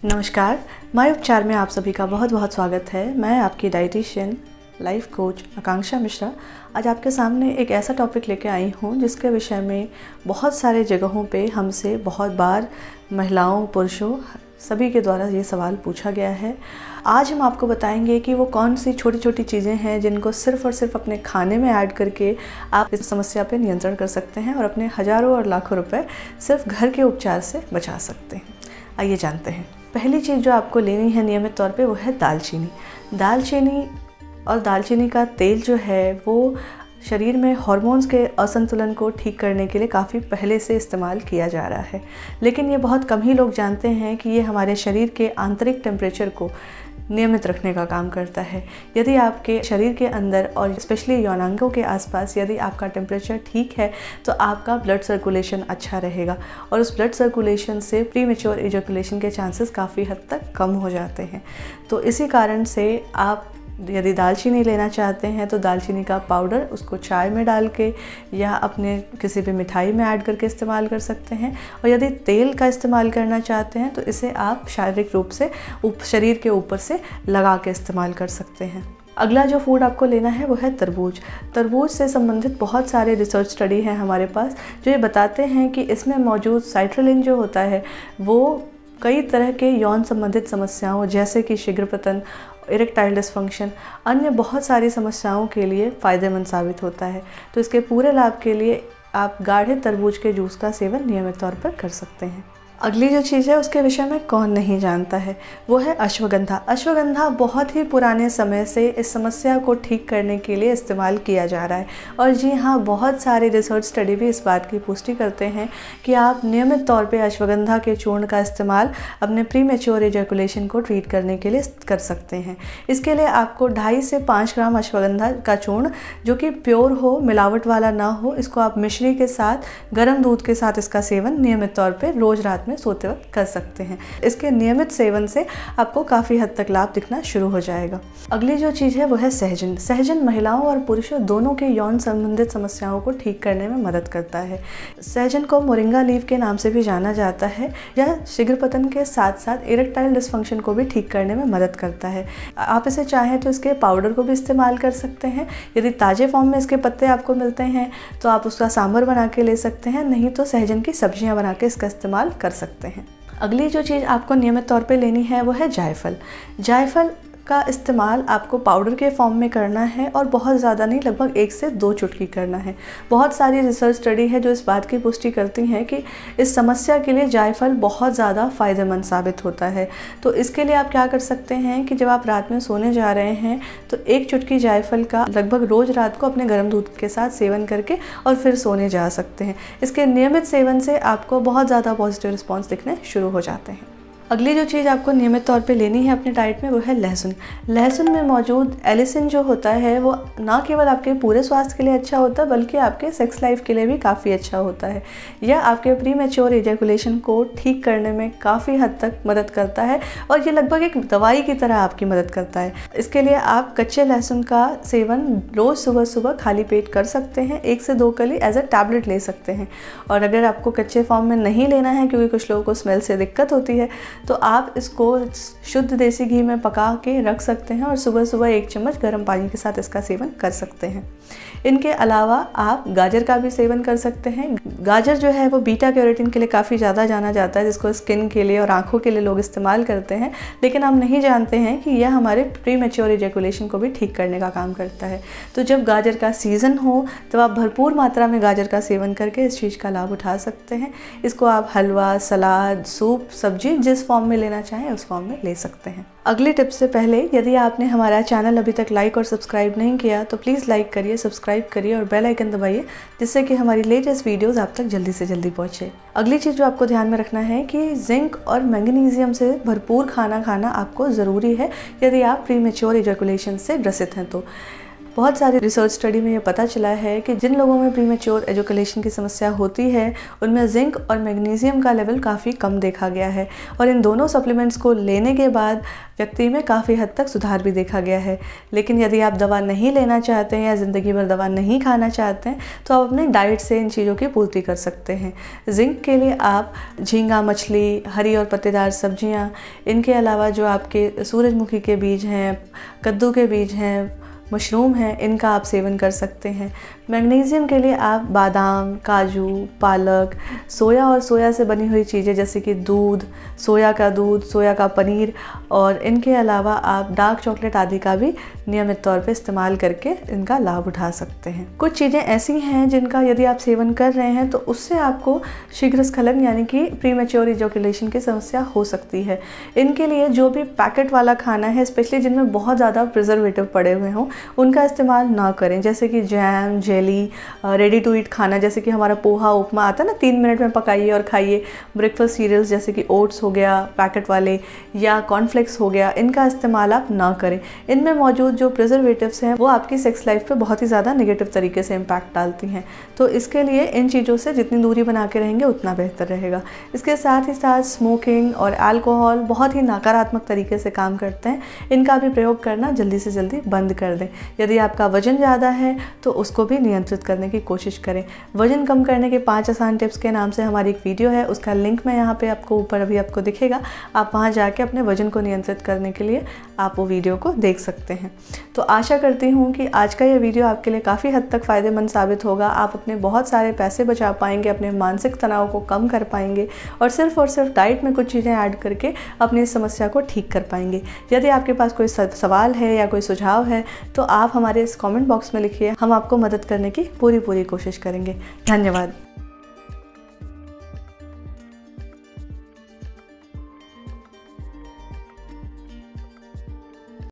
नमस्कार, माय उपचार में आप सभी का बहुत बहुत स्वागत है। मैं आपकी डाइटिशियन लाइफ कोच आकांक्षा मिश्रा आज आपके सामने एक ऐसा टॉपिक लेके आई हूँ जिसके विषय में बहुत सारे जगहों पे हमसे बहुत बार महिलाओं पुरुषों सभी के द्वारा ये सवाल पूछा गया है। आज हम आपको बताएंगे कि वो कौन सी छोटी छोटी चीज़ें हैं जिनको सिर्फ़ और सिर्फ अपने खाने में ऐड करके आप इस समस्या पे नियंत्रण कर सकते हैं और अपने हज़ारों और लाखों रुपए सिर्फ घर के उपचार से बचा सकते हैं। आइए जानते हैं। पहली चीज़ जो आपको लेनी है नियमित तौर पे वो है दालचीनी और दालचीनी का तेल जो है वो शरीर में हार्मोन्स के असंतुलन को ठीक करने के लिए काफ़ी पहले से इस्तेमाल किया जा रहा है, लेकिन ये बहुत कम ही लोग जानते हैं कि ये हमारे शरीर के आंतरिक टेम्परेचर को नियमित रखने का काम करता है। यदि आपके शरीर के अंदर और स्पेशली यौनांगों के आसपास यदि आपका टेम्परेचर ठीक है तो आपका ब्लड सर्कुलेशन अच्छा रहेगा और उस ब्लड सर्कुलेशन से प्रीमेच्योर इजैकुलेशन के चांसेस काफ़ी हद तक कम हो जाते हैं। तो इसी कारण से आप यदि दालचीनी लेना चाहते हैं तो दालचीनी का पाउडर उसको चाय में डाल के या अपने किसी भी मिठाई में ऐड करके इस्तेमाल कर सकते हैं, और यदि तेल का इस्तेमाल करना चाहते हैं तो इसे आप शारीरिक रूप से शरीर के ऊपर से लगा के इस्तेमाल कर सकते हैं। अगला जो फूड आपको लेना है वो है तरबूज से संबंधित बहुत सारे रिसर्च स्टडी हैं हमारे पास जो ये बताते हैं कि इसमें मौजूद साइट्रलिन जो होता है वो कई तरह के यौन संबंधित समस्याओं जैसे कि शीघ्रपतन, इरेक्टाइल डिस्फंक्शन, अन्य बहुत सारी समस्याओं के लिए फ़ायदेमंद साबित होता है। तो इसके पूरे लाभ के लिए आप गाढ़े तरबूज के जूस का सेवन नियमित तौर पर कर सकते हैं। अगली जो चीज़ है उसके विषय में कौन नहीं जानता है वो है अश्वगंधा बहुत ही पुराने समय से इस समस्या को ठीक करने के लिए इस्तेमाल किया जा रहा है। और जी हाँ, बहुत सारे रिसर्च स्टडी भी इस बात की पुष्टि करते हैं कि आप नियमित तौर पे अश्वगंधा के चूर्ण का इस्तेमाल अपने प्रीमेच्योर इजैकुलेशन को ट्रीट करने के लिए कर सकते हैं। इसके लिए आपको 2.5 से 5 ग्राम अश्वगंधा का चूर्ण जो कि प्योर हो, मिलावट वाला ना हो, इसको आप मिश्री के साथ गर्म दूध के साथ इसका सेवन नियमित तौर पर रोज़ रात में सोते वक्त कर सकते हैं। इसके नियमित सेवन से आपको काफ़ी हद तक लाभ दिखना शुरू हो जाएगा। अगली जो चीज़ है वो है सहजन महिलाओं और पुरुषों दोनों के यौन संबंधित समस्याओं को ठीक करने में मदद करता है। सहजन को मोरिंगा लीफ के नाम से भी जाना जाता है। यह शीघ्रपतन के साथ साथ इरेक्टाइल डिस्फंक्शन को भी ठीक करने में मदद करता है। आप इसे चाहें तो इसके पाउडर को भी इस्तेमाल कर सकते हैं। यदि ताज़े फॉर्म में इसके पत्ते आपको मिलते हैं तो आप उसका सांभर बना के ले सकते हैं, नहीं तो सहजन की सब्जियां बना के इसका इस्तेमाल कर सकते हैं। अगली जो चीज़ आपको नियमित तौर पे लेनी है वो है जायफल का इस्तेमाल आपको पाउडर के फॉर्म में करना है और बहुत ज़्यादा नहीं, लगभग 1 से 2 चुटकी करना है। बहुत सारी रिसर्च स्टडी है जो इस बात की पुष्टि करती हैं कि इस समस्या के लिए जायफल बहुत ज़्यादा फ़ायदेमंद साबित होता है। तो इसके लिए आप क्या कर सकते हैं कि जब आप रात में सोने जा रहे हैं तो 1 चुटकी जायफल का लगभग रोज़ रात को अपने गर्म दूध के साथ सेवन करके और फिर सोने जा सकते हैं। इसके नियमित सेवन से आपको बहुत ज़्यादा पॉजिटिव रिस्पॉन्स दिखने शुरू हो जाते हैं। अगली जो चीज़ आपको नियमित तौर पे लेनी है अपने डाइट में वो है लहसुन में मौजूद एलिसिन जो होता है वो ना केवल आपके पूरे स्वास्थ्य के लिए अच्छा होता है बल्कि आपके सेक्स लाइफ के लिए भी काफ़ी अच्छा होता है। यह आपके प्रीमेच्योर इजैकुलेशन को ठीक करने में काफ़ी हद तक मदद करता है और ये लगभग एक दवाई की तरह आपकी मदद करता है। इसके लिए आप कच्चे लहसुन का सेवन रोज़ सुबह खाली पेट कर सकते हैं। 1 से 2 कली एज अ टैबलेट ले सकते हैं। और अगर आपको कच्चे फॉर्म में नहीं लेना है क्योंकि कुछ लोगों को स्मेल से दिक्कत होती है तो आप इसको शुद्ध देसी घी में पका के रख सकते हैं और सुबह 1 चम्मच गर्म पानी के साथ इसका सेवन कर सकते हैं। इनके अलावा आप गाजर का भी सेवन कर सकते हैं। गाजर जो है वो बीटा कैरोटीन के लिए काफ़ी ज़्यादा जाना जाता है, जिसको स्किन के लिए और आँखों के लिए लोग इस्तेमाल करते हैं, लेकिन हम नहीं जानते हैं कि यह हमारे प्रीमेच्योर इजैकुलेशन को भी ठीक करने का काम करता है। तो जब गाजर का सीज़न हो तो आप भरपूर मात्रा में गाजर का सेवन करके इस चीज़ का लाभ उठा सकते हैं। इसको आप हलवा, सलाद, सूप, सब्जी जिस फॉर्म में लेना चाहें उस फॉर्म में ले सकते हैं। अगली टिप से पहले यदि आपने हमारा चैनल अभी तक लाइक और सब्सक्राइब नहीं किया तो प्लीज़ लाइक करिए, सब्सक्राइब करिए और बेल आइकन दबाइए, जिससे कि हमारी लेटेस्ट वीडियोस आप तक जल्दी से जल्दी पहुंचे। अगली चीज़ जो आपको ध्यान में रखना है कि जिंक और मैग्नीशियम से भरपूर खाना खाना आपको ज़रूरी है यदि आप प्रीमेच्योर इजैकुलेशन से ग्रसित हैं। तो बहुत सारी रिसर्च स्टडी में ये पता चला है कि जिन लोगों में प्रीमेच्योर एजुकेशन की समस्या होती है उनमें जिंक और मैग्नीशियम का लेवल काफ़ी कम देखा गया है और इन दोनों सप्लीमेंट्स को लेने के बाद व्यक्ति में काफ़ी हद तक सुधार भी देखा गया है। लेकिन यदि आप दवा नहीं लेना चाहते हैं या ज़िंदगी भर दवा नहीं खाना चाहते हैं तो आप अपने डाइट से इन चीज़ों की पूर्ति कर सकते हैं। जिंक के लिए आप झींगा मछली, हरी और पत्तेदार सब्जियां, इनके अलावा जो आपके सूरजमुखी के बीज हैं, कद्दू के बीज हैं, मशरूम हैं, इनका आप सेवन कर सकते हैं। मैग्नीशियम के लिए आप बादाम, काजू, पालक, सोया और सोया से बनी हुई चीज़ें जैसे कि दूध, सोया का पनीर और इनके अलावा आप डार्क चॉकलेट आदि का भी नियमित तौर पे इस्तेमाल करके इनका लाभ उठा सकते हैं। कुछ चीज़ें ऐसी हैं जिनका यदि आप सेवन कर रहे हैं तो उससे आपको शीघ्र स्खलन यानी कि प्रीमेच्योर इजैकुलेशन की समस्या हो सकती है। इनके लिए जो भी पैकेट वाला खाना है, स्पेशली जिनमें बहुत ज़्यादा प्रिजर्वेटिव पड़े हुए हों, उनका इस्तेमाल ना करें। जैसे कि jam, jelly, ready to eat खाना जैसे कि हमारा पोहा, उपमा आता है ना, 3 मिनट में पकाइए और खाइए। ब्रेकफास्ट सीरियल्स जैसे कि ओट्स हो गया पैकेट वाले या कॉर्नफ्लेक्स हो गया, इनका इस्तेमाल आप ना करें। इनमें मौजूद जो प्रिजर्वेटिव्स हैं वो आपकी सेक्स लाइफ पे बहुत ही ज़्यादा नेगेटिव तरीके से इम्पैक्ट डालती हैं। तो इसके लिए इन चीज़ों से जितनी दूरी बना के रहेंगे उतना बेहतर रहेगा। इसके साथ ही साथ स्मोकिंग और अल्कोहल बहुत ही नकारात्मक तरीके से काम करते हैं। इनका भी प्रयोग करना जल्दी से जल्दी बंद कर दें। यदि आपका वजन ज़्यादा है तो उसको भी नियंत्रित करने की कोशिश करें। वजन कम करने के 5 आसान टिप्स के नाम से हमारी एक वीडियो है, उसका लिंक मैं यहाँ पे आपको ऊपर अभी आपको दिखेगा। आप वहाँ जाके अपने वजन को नियंत्रित करने के लिए आप वो वीडियो को देख सकते हैं। तो आशा करती हूँ कि आज का ये वीडियो आपके लिए काफ़ी हद तक फ़ायदेमंद साबित होगा। आप अपने बहुत सारे पैसे बचा पाएंगे, अपने मानसिक तनाव को कम कर पाएंगे और सिर्फ डाइट में कुछ चीज़ें ऐड करके अपनी इस समस्या को ठीक कर पाएंगे। यदि आपके पास कोई सवाल है या कोई सुझाव है तो आप हमारे इस कमेंट बॉक्स में लिखिए, हम आपको मदद करने की पूरी कोशिश करेंगे। धन्यवाद।